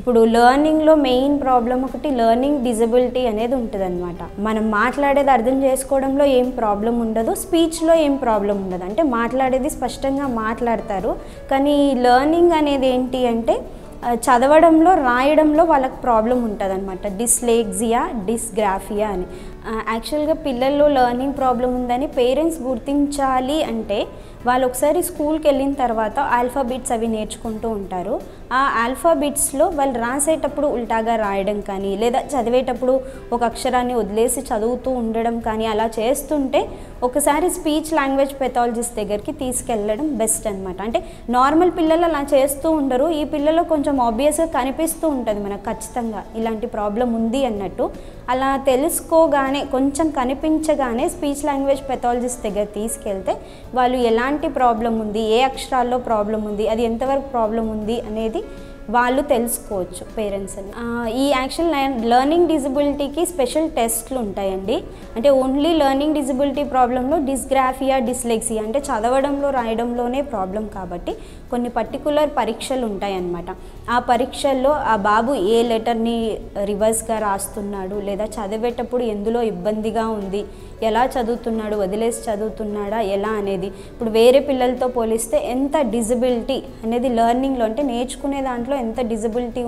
ఇప్పుడు లెర్నింగ్లో main problem ఒకటి learning disability అనేది ఉంటుందన్నమాట. మనం మాట్లాడేది అర్థం చేసుకోవడంలో ఏం ప్రాబ్లం ఉండదు, స్పీచ్లో ఏం ప్రాబ్లం ఉండదు. అంటే మాట్లాడేది స్పష్టంగా మాట్లాడతారు, కానీ లెర్నింగ్ అనేది ఏంటి అంటే చదవడంలో రాయడంలో వాళ్ళకి ప్రాబ్లం ఉంటుంది అనమాట. డిస్లెక్సియా, డిస్గ్రాఫియా అని. యాక్చువల్గా పిల్లల్లో లెర్నింగ్ ప్రాబ్లం ఉందని పేరెంట్స్ గుర్తించాలి అంటే వాళ్ళు ఒకసారి స్కూల్కి వెళ్ళిన తర్వాత ఆల్ఫాబెట్స్ అవి నేర్చుకుంటూ ఉంటారు. ఆ ఆల్ఫాబెట్స్లో వాళ్ళు రాసేటప్పుడు ఉల్టాగా రాయడం కానీ, లేదా చదివేటప్పుడు ఒక అక్షరాన్ని వదిలేసి చదువుతూ ఉండడం కానీ అలా చేస్తుంటే ఒకసారి స్పీచ్ లాంగ్వేజ్ పెథాలజిస్ట్ దగ్గరికి తీసుకెళ్ళడం బెస్ట్ అనమాట. అంటే నార్మల్ పిల్లలు అలా చేస్తూ ఉండరు, ఈ పిల్లలు కొంచెం ఆబ్వియస్గా కనిపిస్తూ ఉంటుంది మనకు ఖచ్చితంగా ఇలాంటి ప్రాబ్లం ఉంది అన్నట్టు. అలా తెలుసుకోగానే కొంచెం కనిపించగానే స్పీచ్ లాంగ్వేజ్ పెథాలజిస్ట్ దగ్గర తీసుకెళ్తే వాళ్ళు ఎలాంటి ప్రాబ్లం ఉంది, ఏ అక్షరాల్లో ప్రాబ్లం ఉంది, అది ఎంతవరకు ప్రాబ్లం ఉంది అనేది వాళ్ళు తెలుసుకోవచ్చు పేరెంట్స్ అని. ఈ యాక్చువల్ లెర్నింగ్ డిజబిలిటీకి స్పెషల్ టెస్ట్లు ఉంటాయండి. అంటే ఓన్లీ లెర్నింగ్ డిజబిలిటీ ప్రాబ్లంలో డిస్గ్రాఫియా, డిస్లెక్సియా అంటే చదవడంలో రాయడంలోనే ప్రాబ్లం కాబట్టి కొన్ని పర్టికులర్ పరీక్షలు ఉంటాయన్నమాట. ఆ పరీక్షల్లో ఆ బాబు ఏ లెటర్ని రివర్స్గా రాస్తున్నాడు, లేదా చదివేటప్పుడు ఎందులో ఇబ్బందిగా ఉంది, ఎలా చదువుతున్నాడు, వదిలేసి చదువుతున్నాడా ఎలా అనేది. ఇప్పుడు వేరే పిల్లలతో పోలిస్తే ఎంత డిజబిలిటీ అనేది లెర్నింగ్లో అంటే నేర్చుకునే దాంట్లో ఎంత డిజబిలిటీ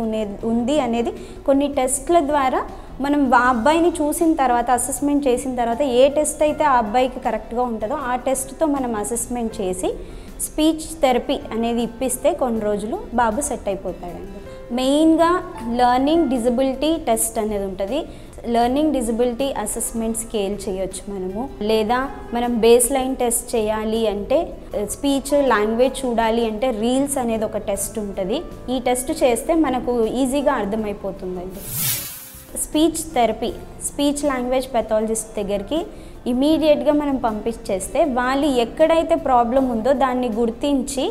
ఉంది అనేది కొన్ని టెస్ట్ల ద్వారా మనం ఆ అబ్బాయిని చూసిన తర్వాత అసెస్మెంట్ చేసిన తర్వాత ఏ టెస్ట్ అయితే ఆ అబ్బాయికి కరెక్ట్గా ఉంటుందో ఆ టెస్ట్తో మనం అసెస్మెంట్ చేసి స్పీచ్ థెరపీ అనేది ఇప్పిస్తే కొన్ని రోజులు బాబు సెట్ అయిపోతాడండి. మెయిన్గా లెర్నింగ్ డిజబిలిటీ టెస్ట్ అనేది ఉంటుంది. లెర్నింగ్ డిజబిలిటీ అసెస్మెంట్ స్కేల్ చేయొచ్చు మనము, లేదా మనం బేస్ లైన్ టెస్ట్ చేయాలి అంటే స్పీచ్ లాంగ్వేజ్ చూడాలి అంటే రీల్స్ అనేది ఒక టెస్ట్ ఉంటుంది. ఈ టెస్ట్ చేస్తే మనకు ఈజీగా అర్థమైపోతుందండి. Speech therapy speech language pathologist దగ్గరికి ఇమీడియట్గా మనం పంపించేస్తే వాళ్ళు ఎక్కడైతే ప్రాబ్లం ఉందో దాన్ని గుర్తించి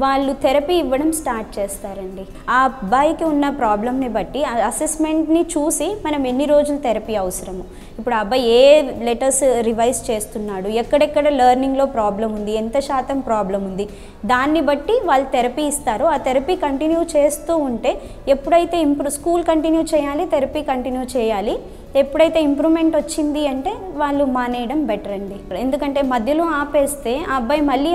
వాళ్ళు థెరపీ ఇవ్వడం స్టార్ట్ చేస్తారండి. ఆ అబ్బాయికి ఉన్న ప్రాబ్లమ్ని బట్టి అసెస్మెంట్ని చూసి మనం ఎన్ని రోజులు థెరపీ అవసరము, ఇప్పుడు ఆ అబ్బాయి ఏ లెటర్స్ రివైజ్ చేస్తున్నాడు, ఎక్కడెక్కడ లెర్నింగ్లో ప్రాబ్లం ఉంది, ఎంత శాతం ప్రాబ్లం ఉంది, దాన్ని బట్టి వాళ్ళు థెరపీ ఇస్తారు. ఆ థెరపీ కంటిన్యూ చేస్తూ ఉంటే ఎప్పుడైతే స్కూల్ కంటిన్యూ చేయాలి, థెరపీ కంటిన్యూ చేయాలి. ఎప్పుడైతే ఇంప్రూవ్మెంట్ వచ్చింది అంటే వాళ్ళు మానేయడం బెటర్ అండి. ఎందుకంటే మధ్యలో ఆపేస్తే ఆ అబ్బాయి మళ్ళీ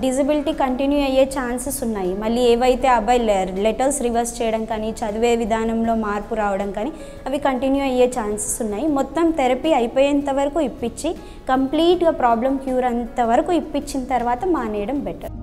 డిజబిలిటీ కంటిన్యూ అయ్యే ఛాన్సెస్ ఉన్నాయి. మళ్ళీ ఏవైతే ఆ అబ్బాయి లెటర్స్ రివర్స్ చేయడం కానీ, చదివే విధానంలో మార్పు రావడం కానీ అవి కంటిన్యూ అయ్యే ఛాన్సెస్ ఉన్నాయి. మొత్తం థెరపీ అయిపోయేంత వరకు ఇప్పించి కంప్లీట్గా ప్రాబ్లం క్యూర్ అంతవరకు ఇప్పించిన తర్వాత మానేయడం బెటర్.